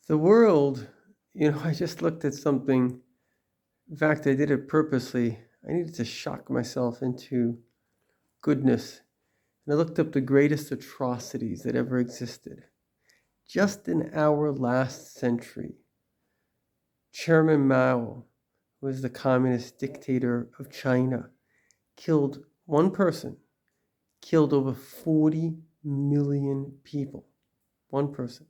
The world, I just looked at something. In fact, I did it purposely. I needed to shock myself into goodness. And I looked up the greatest atrocities that ever existed. Just in our last century, Chairman Mao, who was the communist dictator of China, killed one person, killed over 40 million people. One person.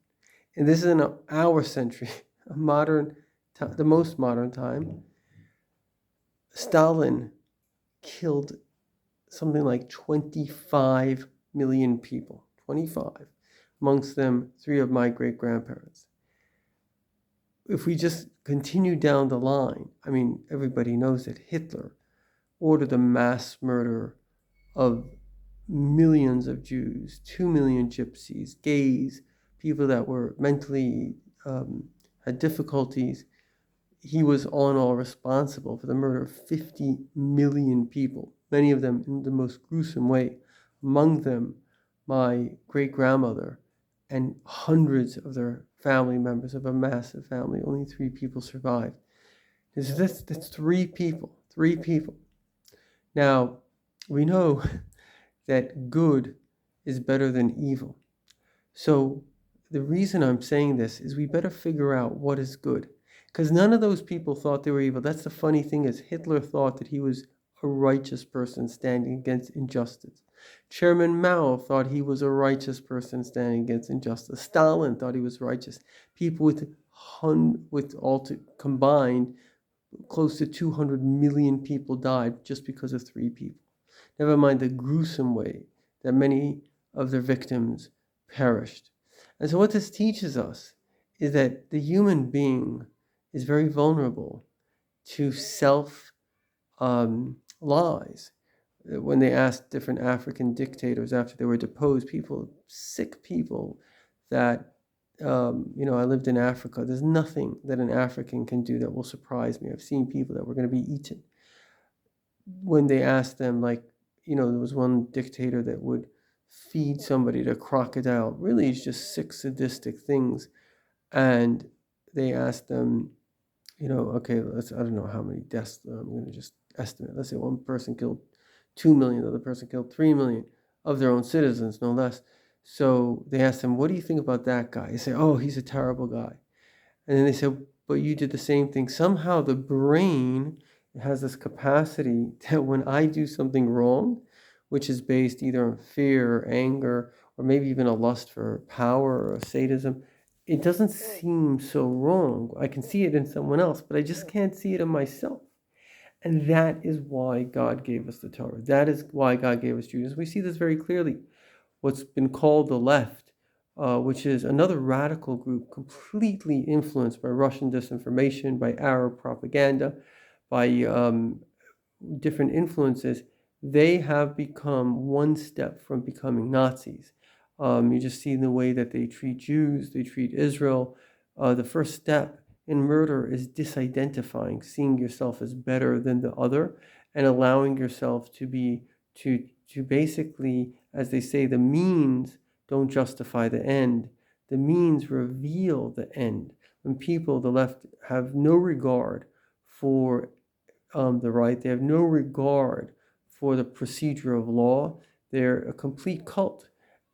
And this is in our century, the most modern time. Stalin killed something like 25 million people. 25. Amongst them, 3 of my great-grandparents. If we just continue down the line, everybody knows that Hitler ordered the mass murder of millions of Jews, 2 million gypsies, gays, people that were mentally had difficulties. He was all responsible for the murder of 50 million people, many of them in the most gruesome way. Among them, my great-grandmother and hundreds of their family members of a massive family. Only 3 people survived. That's 3 people. 3 people. Now, we know that good is better than evil. So the reason I'm saying this is we better figure out what is good. Because none of those people thought they were evil. That's the funny thing, is Hitler thought that he was a righteous person standing against injustice. Chairman Mao thought he was a righteous person standing against injustice. Stalin thought he was righteous. People with all combined, close to 200 million people died just because of 3 people. Never mind the gruesome way that many of their victims perished. And so what this teaches us is that the human being is very vulnerable to lies. When they asked different African dictators after they were deposed, sick people, that, I lived in Africa. There's nothing that an African can do that will surprise me. I've seen people that were going to be eaten. When they asked them, there was one dictator that would feed somebody to a crocodile. Really, it's just sick, sadistic things. And they asked them, okay, I don't know how many deaths, I'm going to just estimate. Let's say one person killed 2 million, the other person killed 3 million of their own citizens, no less. So they asked him, what do you think about that guy? He said, oh, he's a terrible guy. And then they said, but you did the same thing. Somehow the brain has this capacity that when I do something wrong, which is based either on fear or anger, or maybe even a lust for power or sadism, it doesn't seem so wrong. I can see it in someone else, but I just can't see it in myself. And that is why God gave us the Torah. That is why God gave us Judaism. We see this very clearly. What's been called the left, which is another radical group completely influenced by Russian disinformation, by Arab propaganda, by different influences, they have become one step from becoming Nazis. You just see in the way that they treat Jews, they treat Israel. The first step in murder is disidentifying, seeing yourself as better than the other, and allowing yourself to basically, as they say, the means don't justify the end. The means reveal the end. When people, the left, have no regard for the right, they have no regard for the procedure of law, they're a complete cult.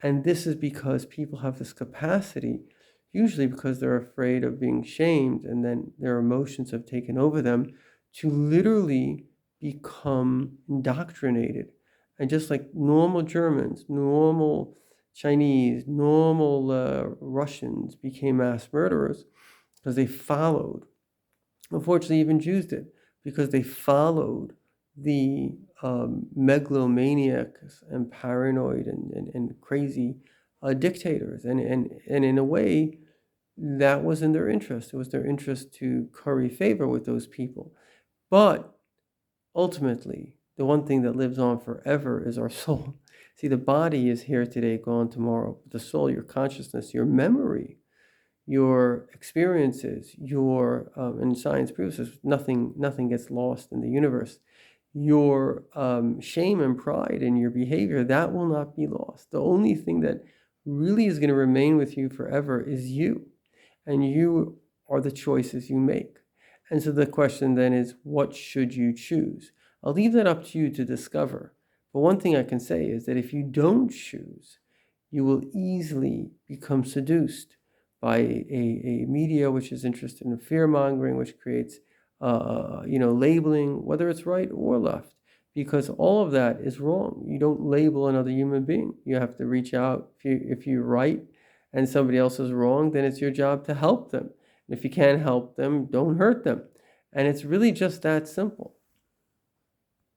And this is because people have this capacity, usually because they're afraid of being shamed, and then their emotions have taken over them, to literally become indoctrinated. And just like normal Germans, normal Chinese, normal Russians became mass murderers because they followed. Unfortunately, even Jews did, because they followed the megalomaniacs and paranoid and crazy dictators. And in a way, that was in their interest. It was their interest to curry favor with those people. But ultimately, the one thing that lives on forever is our soul. See, the body is here today, gone tomorrow. But the soul, your consciousness, your memory, your experiences, and science proves this, nothing gets lost in the universe. Your shame and pride in your behavior, that will not be lost. The only thing that really is going to remain with you forever is you. and you are the choices you make. And so the question then is, what should you choose? I'll leave that up to you to discover. But one thing I can say is that if you don't choose, you will easily become seduced by a media which is interested in fear-mongering, which creates labeling, whether it's right or left, because all of that is wrong. You don't label another human being. You have to reach out. If you're right and somebody else is wrong, then it's your job to help them. And if you can't help them, don't hurt them. And it's really just that simple.